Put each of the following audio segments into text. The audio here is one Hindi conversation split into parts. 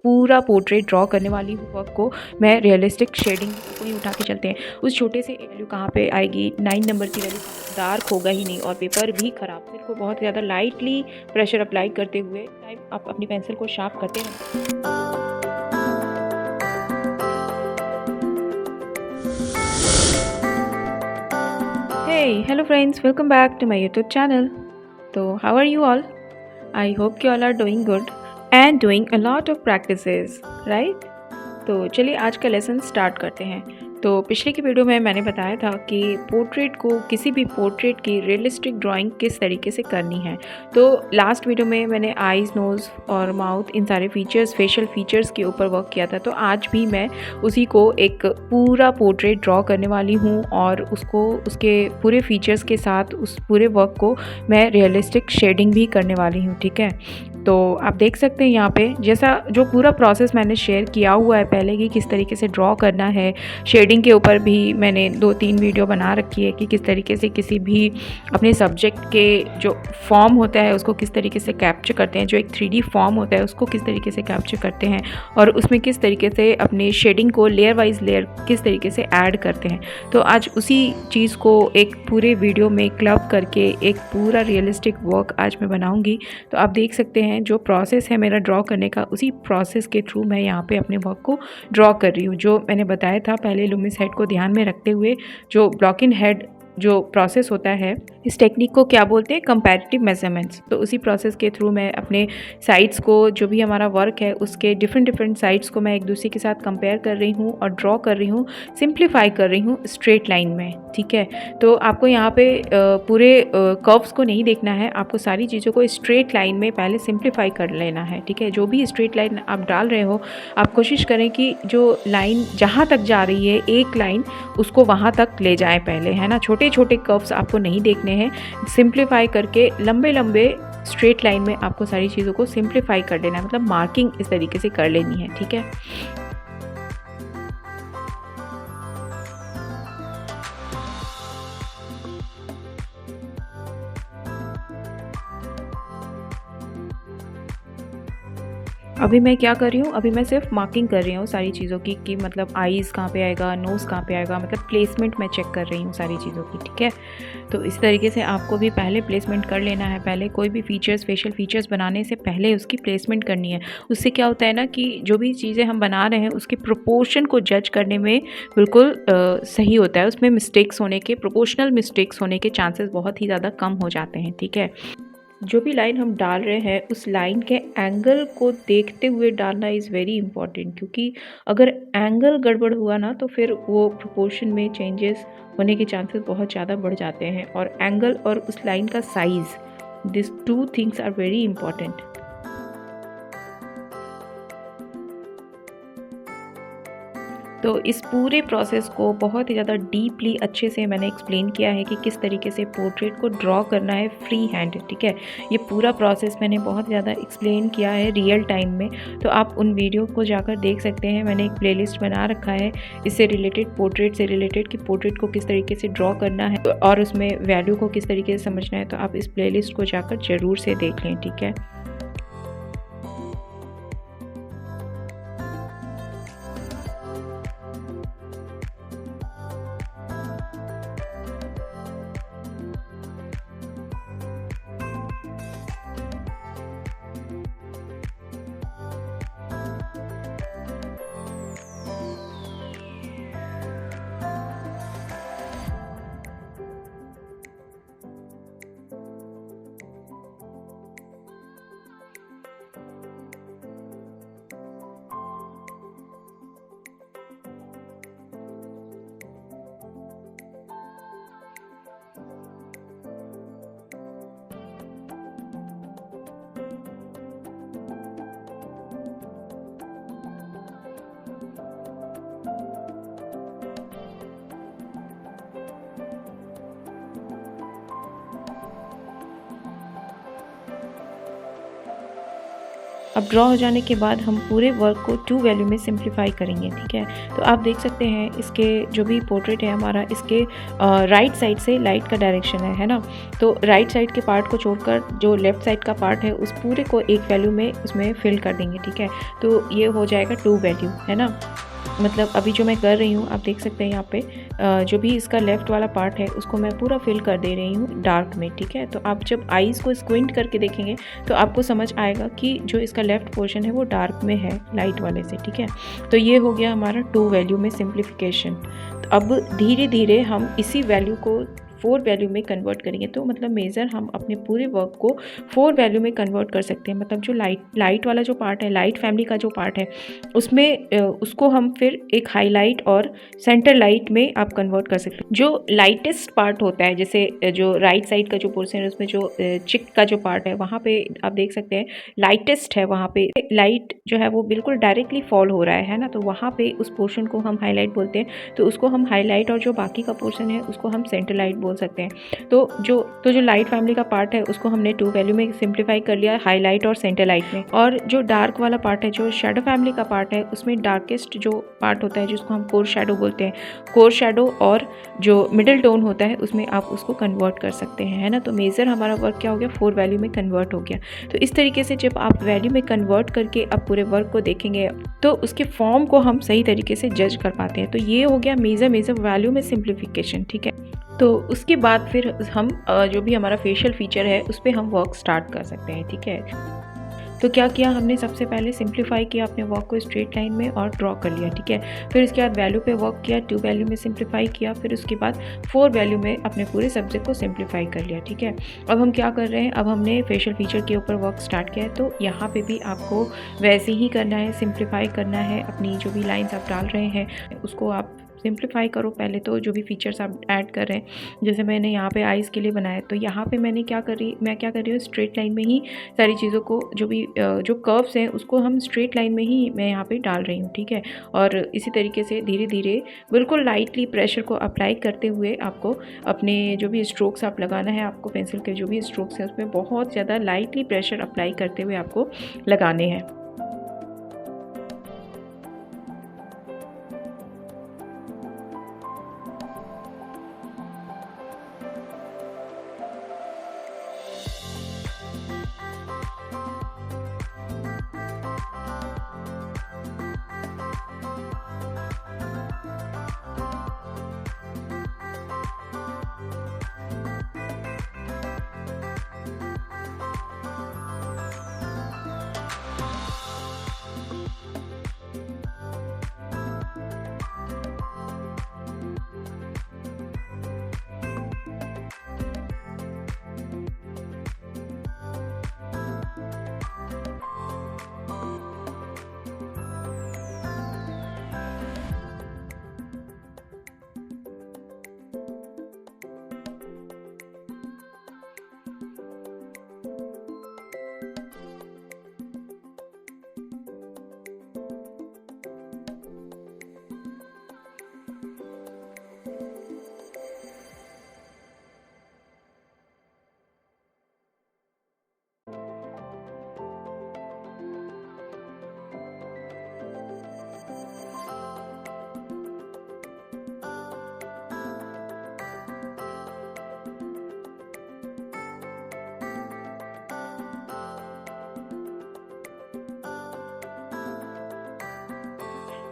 पूरा पोर्ट्रेट ड्रॉ करने वाली हूँ वर्क को मैं रियलिस्टिक शेडिंग को ही उठा के चलते हैं। उस छोटे से वैल्यू कहाँ पे आएगी, 9 नंबर की वैल्यू डार्क होगा ही नहीं और पेपर भी खराब। पेंसिल को बहुत ज़्यादा लाइटली प्रेशर अप्लाई करते हुए टाइम आप अपनी पेंसिल को शार्प करते रहें। Hey, hello friends, welcome back to my YouTube channel. So, how are you all? I hope you all are doing good and doing a lot of practices, right? तो चलिए आज का लेसन स्टार्ट करते हैं। तो पिछले की वीडियो में मैंने बताया था कि पोर्ट्रेट को, किसी भी पोर्ट्रेट की रियलिस्टिक ड्राइंग किस तरीके से करनी है। तो लास्ट वीडियो में मैंने आईज़, नोज़ और माउथ, इन सारे फीचर्स, फेशियल फीचर्स के ऊपर वर्क किया था। तो आज भी मैं उसी को एक पूरा पोर्ट्रेट ड्रॉ करने वाली हूँ और उसको, उसके पूरे फीचर्स के साथ उस पूरे वर्क को मैं रियलिस्टिक शेडिंग भी करने वाली हूँ, ठीक है। तो आप देख सकते हैं यहाँ पे जैसा जो पूरा प्रोसेस मैंने शेयर किया हुआ है पहले कि किस तरीके से ड्रॉ करना है। शेडिंग के ऊपर भी मैंने 2-3 वीडियो बना रखी है कि किस तरीके से किसी भी अपने सब्जेक्ट के जो फॉर्म होता है उसको किस तरीके से कैप्चर करते हैं, जो एक 3D फॉर्म होता है उसको किस तरीके से कैप्चर करते हैं और उसमें किस तरीके से अपने शेडिंग को लेयर वाइज लेयर किस तरीके से ऐड करते हैं। तो आज उसी चीज़ को एक पूरे वीडियो में क्लब करके एक पूरा रियलिस्टिक वर्क आज मैं बनाऊँगी। तो आप देख सकते हैं जो प्रोसेस है मेरा ड्रॉ करने का, उसी प्रोसेस के थ्रू मैं यहाँ पे अपने वर्क को ड्रॉ कर रही हूँ। जो मैंने बताया था पहले, लुमिस हेड को ध्यान में रखते हुए जो ब्लॉक इन हेड जो प्रोसेस होता है, इस टेक्निक को क्या बोलते हैं, कंपैरेटिव मेजरमेंट्स। तो उसी प्रोसेस के थ्रू मैं अपने साइड्स को, जो भी हमारा वर्क है उसके डिफरेंट साइड्स को मैं एक दूसरे के साथ कंपेयर कर रही हूँ और ड्रॉ कर रही हूँ, सिंप्लीफाई कर रही हूँ स्ट्रेट लाइन में, ठीक है। तो आपको यहाँ पे पूरे कर्व्स को नहीं देखना है, आपको सारी चीज़ों को स्ट्रेट लाइन में पहले सिंप्लीफाई कर लेना है, ठीक है। जो भी स्ट्रेट लाइन आप डाल रहे हो, आप कोशिश करें कि जो लाइन जहाँ तक जा रही है, एक लाइन उसको वहाँ तक ले जाएं पहले, है ना। छोटे छोटे कर्व्स आपको नहीं देखने हैं, सिंप्लीफाई करके लंबे लंबे स्ट्रेट लाइन में आपको सारी चीज़ों को सिंप्लीफाई कर लेना है, मतलब मार्किंग इस तरीके से कर लेनी है, ठीक है। अभी मैं क्या कर रही हूँ, अभी मैं सिर्फ मार्किंग कर रही हूँ सारी चीज़ों की कि मतलब आईज़ कहाँ पे आएगा, नोज़ कहाँ पे आएगा, मतलब प्लेसमेंट मैं चेक कर रही हूँ सारी चीज़ों की, ठीक है। तो इस तरीके से आपको भी पहले प्लेसमेंट कर लेना है। पहले कोई भी फीचर्स, फेशियल फीचर्स बनाने से पहले उसकी प्लेसमेंट करनी है। उससे क्या होता है ना कि जो भी चीज़ें हम बना रहे हैं उसके प्रोपोर्शन को जज करने में बिल्कुल सही होता है। उसमें मिस्टेक्स होने के, प्रोपोर्शनल मिस्टेक्स होने के चांसेस बहुत ही ज़्यादा कम हो जाते हैं, ठीक है। जो भी लाइन हम डाल रहे हैं उस लाइन के एंगल को देखते हुए डालना इज़ वेरी इंपॉर्टेंट, क्योंकि अगर एंगल गड़बड़ हुआ ना तो फिर वो प्रोपोर्शन में चेंजेस होने के चांसेस बहुत ज़्यादा बढ़ जाते हैं। और एंगल और उस लाइन का size, this 2 things are very important. तो इस पूरे प्रोसेस को बहुत ही ज़्यादा डीपली अच्छे से मैंने एक्सप्लेन किया है कि किस तरीके से पोर्ट्रेट को ड्रॉ करना है फ्री हैंड, ठीक है। ये पूरा प्रोसेस मैंने बहुत ज़्यादा एक्सप्लेन किया है रियल टाइम में, तो आप उन वीडियो को जाकर देख सकते हैं। मैंने एक प्लेलिस्ट बना रखा है इससे रिलेटेड, पोर्ट्रेट से रिलेटेड, कि पोर्ट्रेट को किस तरीके से ड्रॉ करना है और उसमें वैल्यू को किस तरीके से समझना है। तो आप इस प्लेलिस्ट को जाकर ज़रूर से देख लें, ठीक है। अब ड्रॉ हो जाने के बाद हम पूरे वर्क को 2 वैल्यू में सिंप्लीफाई करेंगे, ठीक है। तो आप देख सकते हैं इसके जो भी पोर्ट्रेट है हमारा, इसके राइट साइड से लाइट का डायरेक्शन है ना। तो राइट साइड के पार्ट को छोड़कर जो लेफ्ट साइड का पार्ट है उस पूरे को एक वैल्यू में उसमें फिल कर देंगे, ठीक है। तो ये हो जाएगा 2 वैल्यू, है ना। मतलब अभी जो मैं कर रही हूँ आप देख सकते हैं यहाँ पे जो भी इसका लेफ़्ट वाला पार्ट है उसको मैं पूरा फिल कर दे रही हूँ डार्क में, ठीक है। तो आप जब आईज़ को स्क्विंट करके देखेंगे तो आपको समझ आएगा कि जो इसका लेफ़्ट पोर्शन है वो डार्क में है लाइट वाले से, ठीक है। तो ये हो गया हमारा 2 वैल्यू में सिंप्लीफिकेशन। तो अब धीरे धीरे हम इसी वैल्यू को 4 वैल्यू में कन्वर्ट करेंगे। तो मतलब मेज़र हम अपने पूरे वर्क को 4 वैल्यू में कन्वर्ट कर सकते हैं। मतलब जो लाइट वाला जो पार्ट है, लाइट फैमिली का जो पार्ट है उसमें उसको हम फिर एक हाईलाइट और सेंटर लाइट में आप कन्वर्ट कर सकते हैं। जो लाइटेस्ट पार्ट होता है, जैसे जो राइट साइड का जो पोर्शन है उसमें जो चिक का जो पार्ट है वहाँ पे आप देख सकते हैं लाइटेस्ट है, वहाँ पे लाइट जो है वो बिल्कुल डायरेक्टली फॉल हो रहा है ना। तो वहाँ पे उस पोर्शन को हम हाईलाइट बोलते हैं। तो उसको हम हाईलाइट और जो बाकी का पोर्शन है उसको हम सेंटर लाइट बोल सकते हैं। तो जो लाइट फैमिली का पार्ट है उसको हमने 2 वैल्यू में सिंप्लीफाई कर लिया, हाईलाइट और सेंटर लाइट में। और जो डार्क वाला पार्ट है, जो शैडो फैमिली का पार्ट है, उसमें डार्केस्ट जो पार्ट होता है जिसको हम कोर शैडो बोलते हैं, कोर शैडो और जो मिडिल टोन होता है उसमें आप उसको कन्वर्ट कर सकते हैं, है ना। तो मेजर हमारा वर्क क्या हो गया, 4 वैल्यू में कन्वर्ट हो गया। तो इस तरीके से जब आप वैल्यू में कन्वर्ट करके अब पूरे वर्क को देखेंगे तो उसके फॉर्म को हम सही तरीके से जज कर पाते हैं। तो ये हो गया मेजर वैल्यू में सिंप्लीफिकेशन, ठीक है। तो उसके बाद फिर हम जो भी हमारा फेशियल फीचर है उस पर हम वर्क स्टार्ट कर सकते हैं, ठीक है। तो क्या किया हमने, सबसे पहले सिंप्लीफाई किया अपने वर्क को स्ट्रेट लाइन में और ड्रॉ कर लिया, ठीक है। फिर उसके बाद वैल्यू पे वर्क किया, 2 वैल्यू में सिंप्लीफाई किया। फिर उसके बाद 4 वैल्यू में अपने पूरे सब्जेक्ट को सिंप्लीफाई कर लिया, ठीक है। अब हम क्या कर रहे हैं, अब हमने फेशियल फीचर के ऊपर वर्क स्टार्ट किया है। तो यहाँ पे भी आपको वैसे ही करना है, सिंप्लीफाई करना है। अपनी जो भी लाइन्स आप डाल रहे हैं उसको आप सिंप्लीफाई करो पहले। तो जो भी फीचर्स आप ऐड कर रहे हैं, जैसे मैंने यहाँ पे आइज़ के लिए बनाया, तो यहाँ पे मैं क्या कर रही हूँ, स्ट्रेट लाइन में ही सारी चीज़ों को, जो भी जो कर्व्स हैं उसको हम स्ट्रेट लाइन में ही मैं यहाँ पे डाल रही हूँ, ठीक है। और इसी तरीके से धीरे धीरे बिल्कुल लाइटली प्रेशर को अप्लाई करते हुए आपको अपने जो भी स्ट्रोक्स आप लगाना है, आपको पेंसिल के जो भी स्ट्रोक्स हैं उसमें बहुत ज़्यादा लाइटली प्रेशर अप्लाई करते हुए आपको लगाने हैं।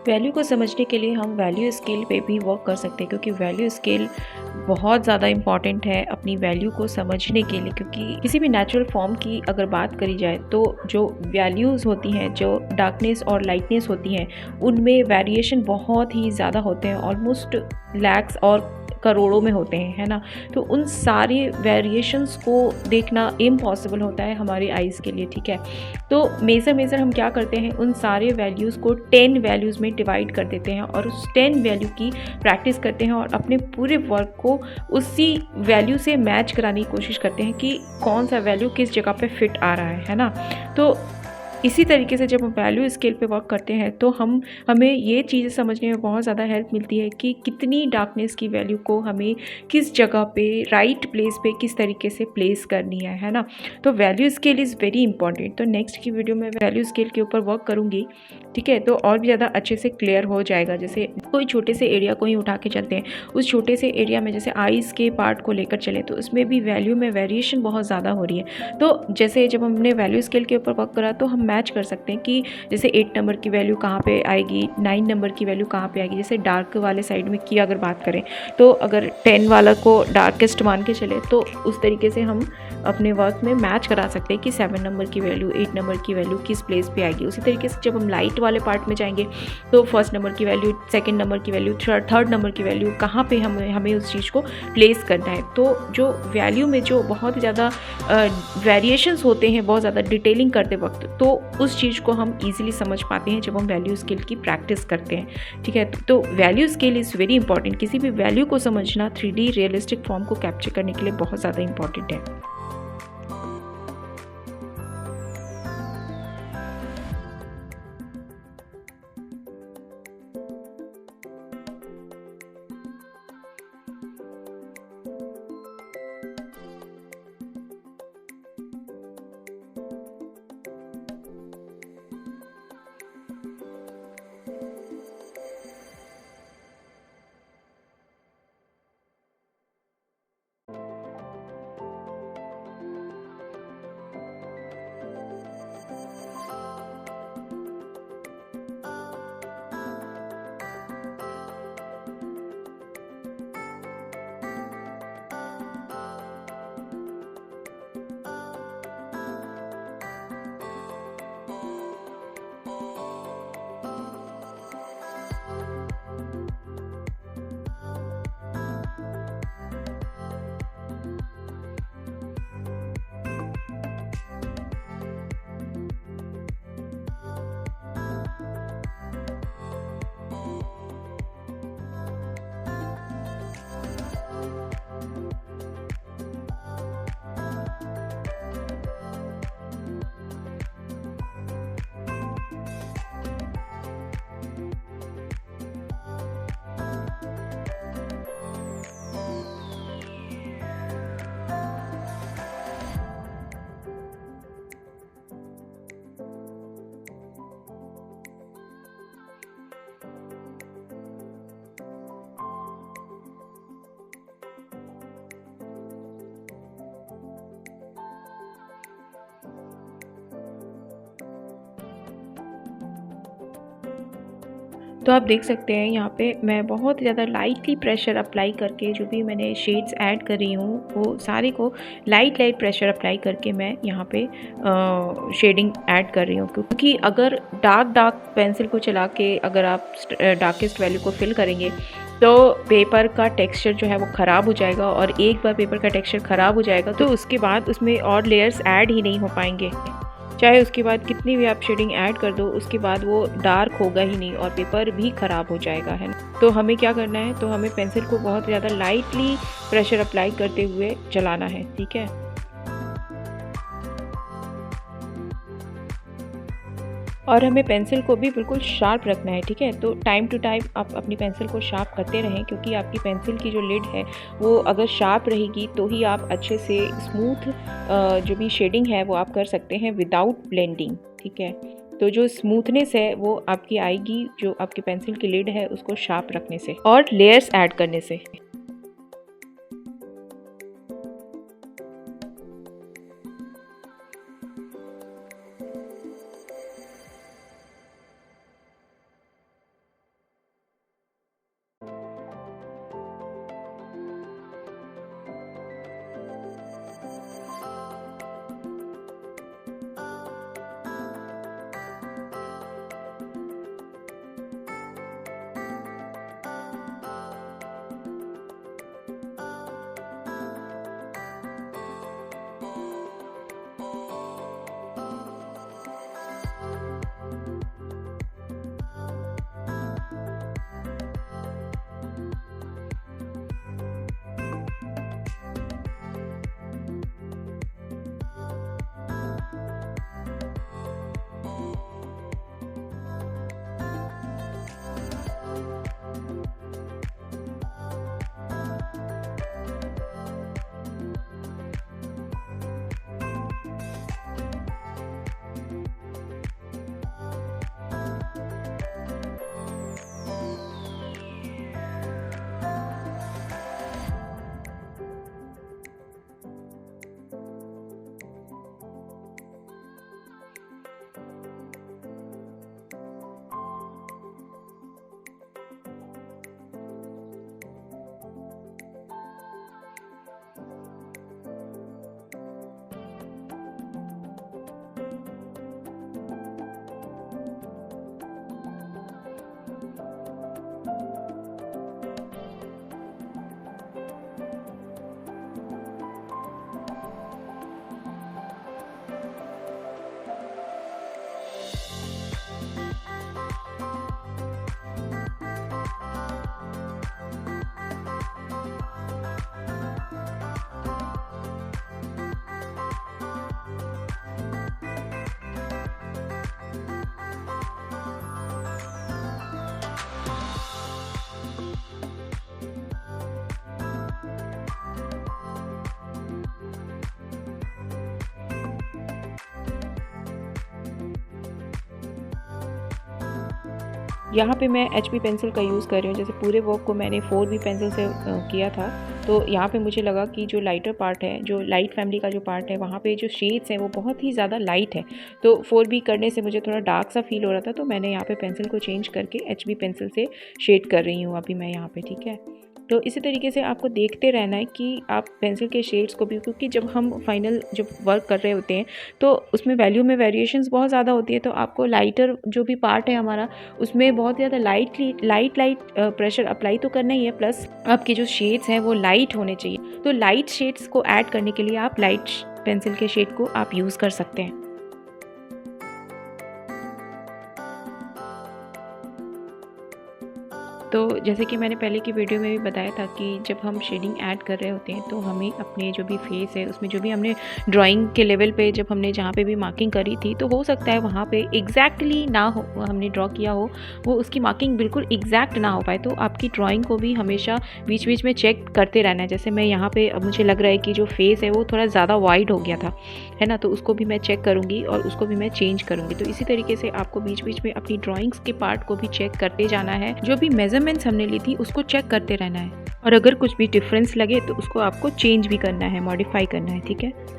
वैल्यू को समझने के लिए हम वैल्यू स्केल पे भी वर्क कर सकते हैं, क्योंकि वैल्यू स्केल बहुत ज़्यादा इम्पॉर्टेंट है अपनी वैल्यू को समझने के लिए। क्योंकि किसी भी नेचुरल फॉर्म की अगर बात करी जाए तो जो वैल्यूज़ होती हैं, जो डार्कनेस और लाइटनेस होती हैं, उनमें वेरिएशन बहुत ही ज़्यादा होते हैं, ऑलमोस्ट लैक्स और करोड़ों में होते हैं, है ना। तो उन सारे वेरिएशंस को देखना इम्पॉसिबल होता है हमारी आइज़ के लिए, ठीक है। तो मेज़र हम क्या करते हैं, उन सारे वैल्यूज़ को 10 वैल्यूज़ में डिवाइड कर देते हैं और उस 10 वैल्यू की प्रैक्टिस करते हैं और अपने पूरे वर्क को उसी वैल्यू से मैच कराने की कोशिश करते हैं कि कौन सा वैल्यू किस जगह पे फिट आ रहा है ना। तो इसी तरीके से जब हम वैल्यू स्केल पे वर्क करते हैं तो हमें ये चीज़ें समझने में बहुत ज़्यादा हेल्प मिलती है कि कितनी डार्कनेस की वैल्यू को हमें किस जगह पे, राइट प्लेस पे किस तरीके से प्लेस करनी है ना। तो value scale is very important. तो नेक्स्ट की वीडियो में वैल्यू स्केल के ऊपर वर्क करूँगी, ठीक है। तो और भी ज़्यादा अच्छे से क्लियर हो जाएगा। जैसे कोई छोटे से एरिया को ही उठा के चलते हैं, उस छोटे से एरिया में जैसे आइज़ के पार्ट को लेकर चले तो उसमें भी वैल्यू में वेरिएशन बहुत ज़्यादा हो रही है। तो जैसे जब हमने वैल्यू स्केल के ऊपर वर्क करा तो हम मैच कर सकते हैं कि जैसे 8 नंबर की वैल्यू कहाँ पे आएगी, 9 नंबर की वैल्यू कहाँ पे आएगी। जैसे डार्क वाले साइड में की अगर बात करें तो अगर 10 वाला को डार्केस्ट मान के चले तो उस तरीके से हम अपने वर्क में मैच करा सकते हैं कि 7 नंबर की वैल्यू, 8 नंबर की वैल्यू किस प्लेस पे आएगी। उसी तरीके से जब हम लाइट वाले पार्ट में जाएंगे तो फर्स्ट नंबर की वैल्यू, सेकंड नंबर की वैल्यू, थर्ड नंबर की वैल्यू कहाँ पे हमें उस चीज़ को प्लेस करना है। तो जो वैल्यू में जो बहुत ज़्यादा वेरिएशंस होते हैं बहुत ज़्यादा डिटेलिंग करते वक्त, तो उस चीज़ को हम ईजिली समझ पाते हैं जब हम वैल्यू स्केल की प्रैक्टिस करते हैं, ठीक है। तो value scale is very important. किसी भी वैल्यू को समझना 3D रियलिस्टिक फॉर्म को कैप्चर करने के लिए बहुत ज़्यादा इंपॉर्टेंट है। तो आप देख सकते हैं यहाँ पे मैं बहुत ज़्यादा लाइटली प्रेशर अप्लाई करके जो भी मैंने शेड्स ऐड कर रही हूँ वो सारे को लाइट प्रेशर अप्लाई करके मैं यहाँ पे शेडिंग ऐड कर रही हूँ। क्योंकि अगर डार्क पेंसिल को चला के अगर आप डार्केस्ट वैल्यू को फिल करेंगे तो पेपर का टेक्सचर जो है वो ख़राब हो जाएगा, और एक बार पेपर का टेक्सचर ख़राब हो जाएगा तो उसके बाद उसमें और लेयर्स ऐड ही नहीं हो पाएंगे। चाहे उसके बाद कितनी भी आप शेडिंग ऐड कर दो उसके बाद वो डार्क होगा ही नहीं और पेपर भी ख़राब हो जाएगा, है ना। तो हमें क्या करना है, तो हमें पेंसिल को बहुत ज़्यादा लाइटली प्रेशर अप्लाई करते हुए चलाना है, ठीक है। और हमें पेंसिल को भी बिल्कुल शार्प रखना है, ठीक है। तो टाइम टू टाइम आप अपनी पेंसिल को शार्प करते रहें, क्योंकि आपकी पेंसिल की जो लिड है वो अगर शार्प रहेगी तो ही आप अच्छे से स्मूथ जो भी शेडिंग है वो आप कर सकते हैं विदाउट ब्लेंडिंग, ठीक है। तो जो स्मूथनेस है वो आपकी आएगी जो आपकी पेंसिल की लिड है उसको शार्प रखने से और लेयर्स ऐड करने से। यहाँ पे मैं HB पेंसिल का यूज़ कर रही हूँ। जैसे पूरे वर्क को मैंने 4B पेंसिल से किया था, तो यहाँ पे मुझे लगा कि जो लाइटर पार्ट है, जो लाइट फैमिली का जो पार्ट है, वहाँ पे जो शेड्स हैं वो बहुत ही ज़्यादा लाइट है, तो 4B करने से मुझे थोड़ा डार्क सा फील हो रहा था, तो मैंने यहाँ पे पेंसिल को चेंज करके HB पेंसिल से शेड कर रही हूँ अभी मैं यहाँ पे, ठीक है। तो इसी तरीके से आपको देखते रहना है कि आप पेंसिल के शेड्स को भी, क्योंकि जब हम फाइनल जब वर्क कर रहे होते हैं तो उसमें वैल्यू में वेरिएशंस बहुत ज़्यादा होती है, तो आपको लाइटर जो भी पार्ट है हमारा, उसमें बहुत ज़्यादा लाइट प्रेशर अप्लाई तो करना ही है, प्लस आपके जो शेड्स हैं वो लाइट होने चाहिए। तो लाइट शेड्स को ऐड करने के लिए आप लाइट पेंसिल के शेड को आप यूज़ कर सकते हैं। तो जैसे कि मैंने पहले की वीडियो में भी बताया था कि जब हम शेडिंग ऐड कर रहे होते हैं तो हमें अपने जो भी फेस है उसमें जो भी हमने ड्राइंग के लेवल पे जब हमने जहाँ पे भी मार्किंग करी थी, तो हो सकता है वहाँ पे एग्जैक्टली ना हो, हमने ड्रॉ किया हो, वो उसकी मार्किंग बिल्कुल एग्जैक्ट ना हो पाए। तो आपकी ड्राइंग को भी हमेशा बीच बीच में चेक करते रहना है। जैसे मैं यहाँ पे अब मुझे लग रहा है कि जो फेस है वो थोड़ा ज़्यादा वाइड हो गया था, है ना, तो उसको भी मैं चेक करूँगी और उसको भी मैं चेंज करूँगी। तो इसी तरीके से आपको बीच बीच में अपनी ड्राइंग्स के पार्ट को भी चेक करते जाना है, जो भी मेजरमेंट्स हमने ली थी उसको चेक करते रहना है, और अगर कुछ भी डिफरेंस लगे तो उसको आपको चेंज भी करना है, मॉडिफाई करना है, ठीक है।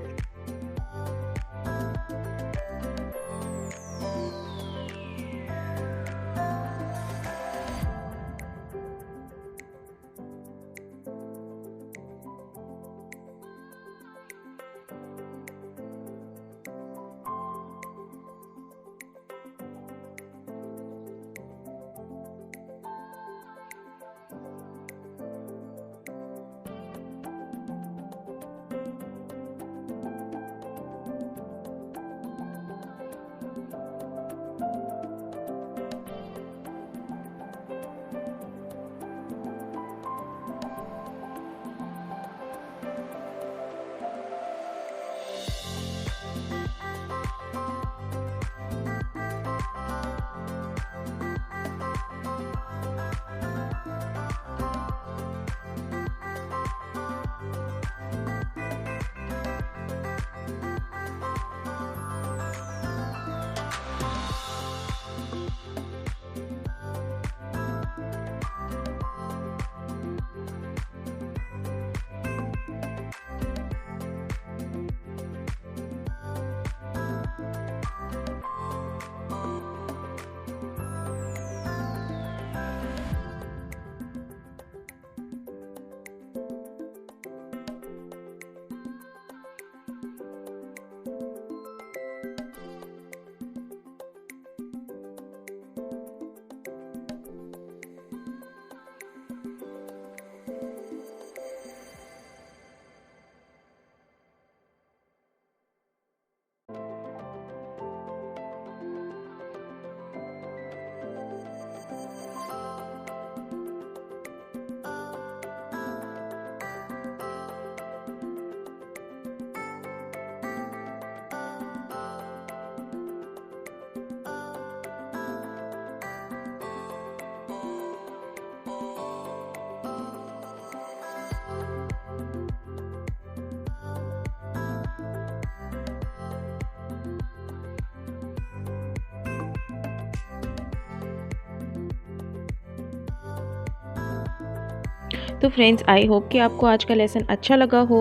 तो फ्रेंड्स, आई होप कि आपको आज का लेसन अच्छा लगा हो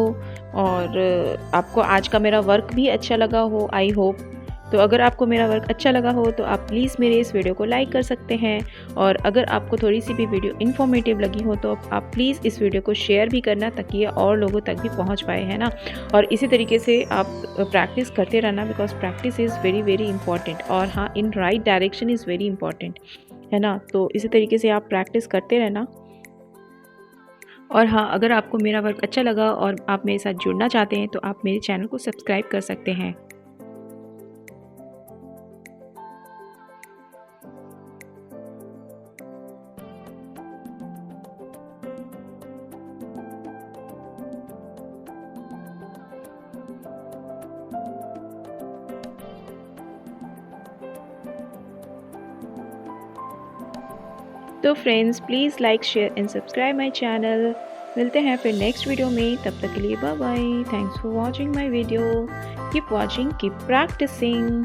और आपको आज का मेरा वर्क भी अच्छा लगा हो, आई होप। तो अगर आपको मेरा वर्क अच्छा लगा हो तो आप प्लीज़ मेरे इस वीडियो को लाइक कर सकते हैं, और अगर आपको थोड़ी सी भी वीडियो इन्फॉर्मेटिव लगी हो तो आप प्लीज़ इस वीडियो को शेयर भी करना, ताकि ये और लोगों तक भी पहुंच पाए, है ना। और इसी तरीके से आप प्रैक्टिस करते रहना, because practice is very very important, और हाँ, in right direction is very important, है ना। तो इसी तरीके से आप प्रैक्टिस करते रहना। और हाँ, अगर आपको मेरा वर्क अच्छा लगा और आप मेरे साथ जुड़ना चाहते हैं तो आप मेरे चैनल को सब्सक्राइब कर सकते हैं। तो friends, please like, share and subscribe my channel. मिलते हैं फिर नेक्स्ट वीडियो में, तब तक के लिए bye bye. Thanks for watching my video. Keep watching, keep practising.